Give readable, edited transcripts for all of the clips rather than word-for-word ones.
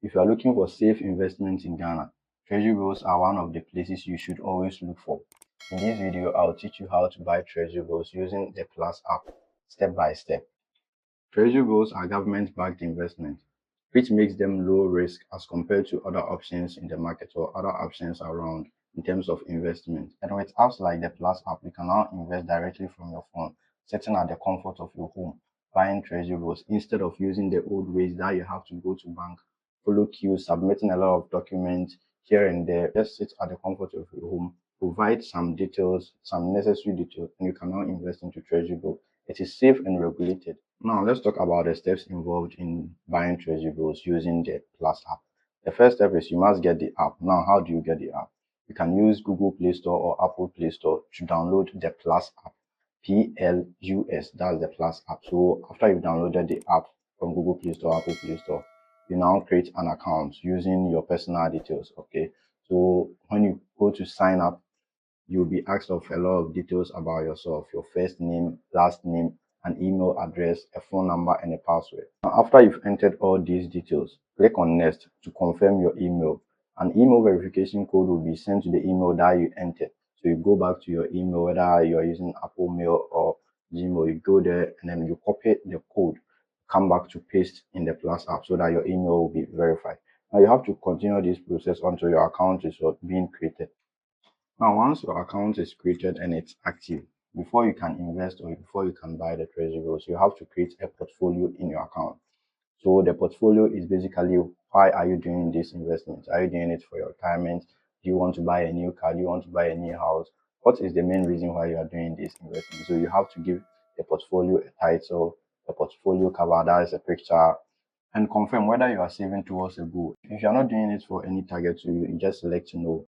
If you are looking for safe investments in Ghana, Treasury bills are one of the places you should always look for. In this video, I'll teach you how to buy Treasury bills using the Plus app, step by step. Treasury bills are government-backed investments, which makes them low risk as compared to other options in the market or other options around in terms of investment. And with apps like the Plus app, you can now invest directly from your phone, sitting at the comfort of your home, buying Treasury bills instead of using the old ways that you have to go to bank, follow queues, submitting a lot of documents here and there. Just sit at the comfort of your home, provide some details, some necessary details, and you can now invest into Treasury bills. It is safe and regulated. Now let's talk about the steps involved in buying Treasury bills using the Plus app. The first step is you must get the app. Now, how do you get the app? You can use Google Play Store or Apple Play Store to download the Plus app. Plus, that's the Plus app. So after you've downloaded the app from Google Play Store, Apple Play Store, you now create an account using your personal details. Okay. So when you go to sign up, you'll be asked of a lot of details about yourself, your first name, last name, an email address, a phone number, and a password. Now, after you've entered all these details, click on Next to confirm your email. An email verification code will be sent to the email that you entered. So you go back to your email, whether you're using Apple Mail or Gmail, you go there and then you copy the code, come back to paste in the Plus app so that your email will be verified. Now you have to continue this process until your account is being created. Now, once your account is created and it's active, before you can invest or before you can buy the Treasury bills, you have to create a portfolio in your account. So the portfolio is basically why are you doing this investment? Are you doing it for your retirement? Do you want to buy a new car? Do you want to buy a new house? What is the main reason why you are doing this investment? So you have to give the portfolio a title, a portfolio cover, that is a picture, and confirm whether you are saving towards a goal. If you are not doing it for any target, so you just select no.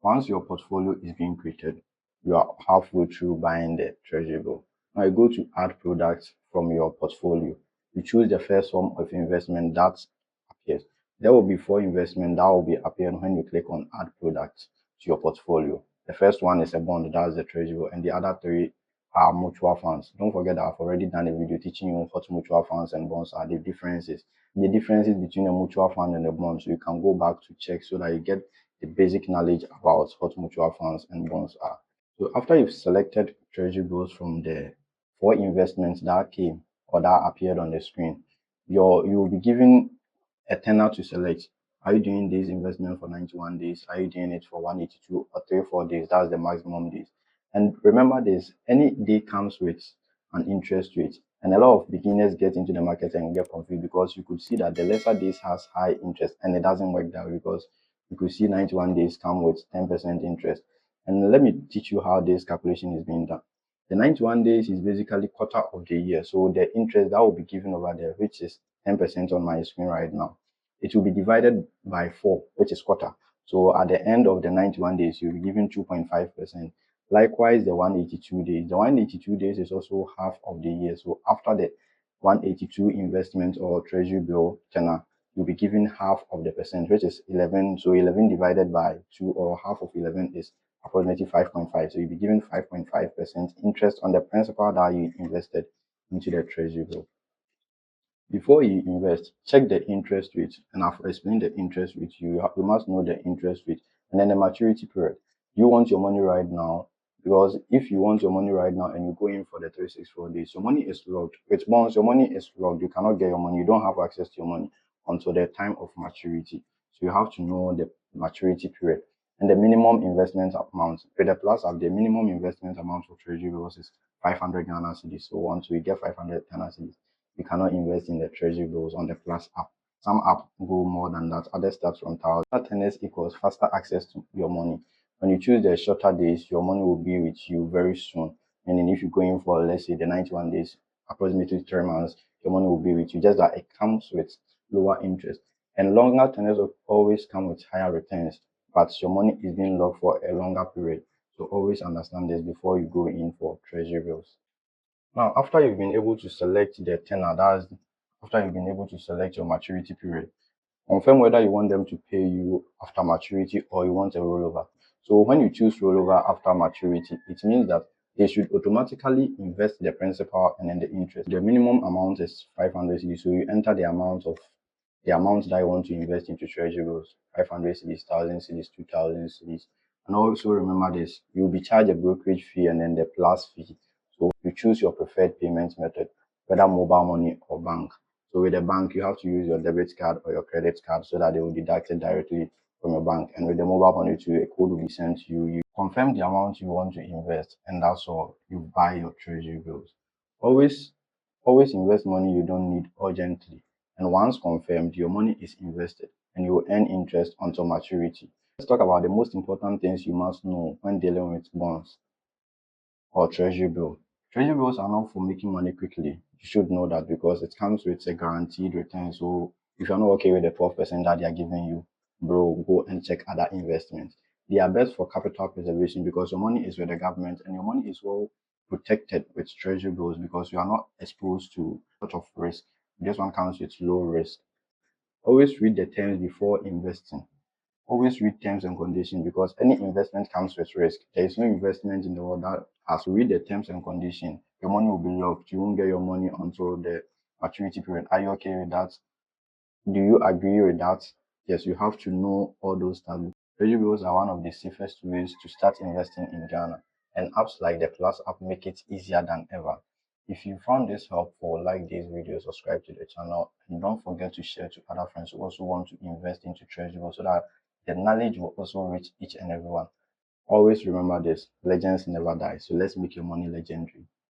Once your portfolio is being created, you are halfway through buying the Treasury bill. Now you go to add products from your portfolio. You choose the first form of investment that appears. There will be four investments that will be appearing when you click on add products to your portfolio. The first one is a bond, that's the Treasury bill, and the other three are mutual funds. Don't forget that I've already done a video teaching you what mutual funds and bonds are, the differences between a mutual fund and a bond. So you can go back to check so that you get the basic knowledge about what mutual funds and bonds are. So after you've selected Treasury bills from the four investments that came or that appeared on the screen, you will be given a tenor to select. Are you doing this investment for 91 days? Are you doing it for 182 or 34 days? That's the maximum days. And remember this, any day comes with an interest rate. And a lot of beginners get into the market and get confused because you could see that the lesser days has high interest and it doesn't work that way because you could see 91 days come with 10% interest. And let me teach you how this calculation is being done. The 91 days is basically quarter of the year. So the interest that will be given over there, which is 10% on my screen right now, it will be divided by 4, which is quarter. So at the end of the 91 days, you'll be given 2.5%. Likewise, the 182 days. The 182 days is also half of the year. So after the 182 investment or treasury bill tenor, you'll be given half of the percent, which is 11. So 11 divided by 2 or half of 11 is approximately 5.5. So you'll be given 5.5% interest on the principal that you invested into the treasury bill. Before you invest, check the interest rate, and I've explained the interest rate. You must know the interest rate and then the maturity period. You want your money right now, because if you want your money right now and you go in for the 364 days, your money is locked. With bonds, your money is locked. You cannot get your money. You don't have access to your money until the time of maturity. So you have to know the maturity period and the minimum investment amount. With the Plus app, the minimum investment amount for Treasury bills is 500 Ghana cedis. So once we get 500 Ghana cedis, you cannot invest in the Treasury bills on the Plus app. Some apps go more than that. Others start from 1,000. That tennis equals faster access to your money. When you choose the shorter days, your money will be with you very soon. And then if you go in for, let's say, the 91 days, approximately 3 months, your money will be with you. Just that it comes with lower interest. And longer tenors will always come with higher returns, but your money is being locked for a longer period. So always understand this before you go in for Treasury bills. Now, after you've been able to select the tenor, that's after you've been able to select your maturity period, confirm whether you want them to pay you after maturity or you want a rollover. So when you choose rollover after maturity, it means that they should automatically invest the principal and then the interest. The minimum amount is 500 cedis, so you enter the amount of the amount that you want to invest into Treasury bills, 500 cedis, 1000 cedis, 2000 cedis. And also remember this, you'll be charged a brokerage fee and then the plus fee. So you choose your preferred payment method, whether mobile money or bank. So with the bank, you have to use your debit card or your credit card so that they will deduct it directly from your bank. And with the mobile money too, a code will be sent to you. You confirm the amount you want to invest, and that's all. You buy your Treasury bills. Always, always invest money you don't need urgently. And once confirmed, your money is invested and you will earn interest until maturity. Let's talk about the most important things you must know when dealing with bonds or treasury bill. Treasury bills are not for making money quickly. You should know that because it comes with a guaranteed return. So if you're not okay with the 12% that they are giving you, bro, go and check other investments. They are best for capital preservation because your money is with the government and your money is well protected with treasury bills because you are not exposed to a lot of risk. This one comes with low risk. Always read the terms before investing. Always read terms and conditions because any investment comes with risk. There is no investment in the world that has to read the terms and conditions. Your money will be locked. You won't get your money until the maturity period. Are you okay with that? Do you agree with that? Yes, you have to know all those stuff. Treasury bills are one of the safest ways to start investing in Ghana, and apps like the Plus app make it easier than ever. If you found this helpful, like this video, subscribe to the channel, and don't forget to share to other friends who also want to invest into Treasury bills so that the knowledge will also reach each and everyone. Always remember this, legends never die. So let's make your money legendary.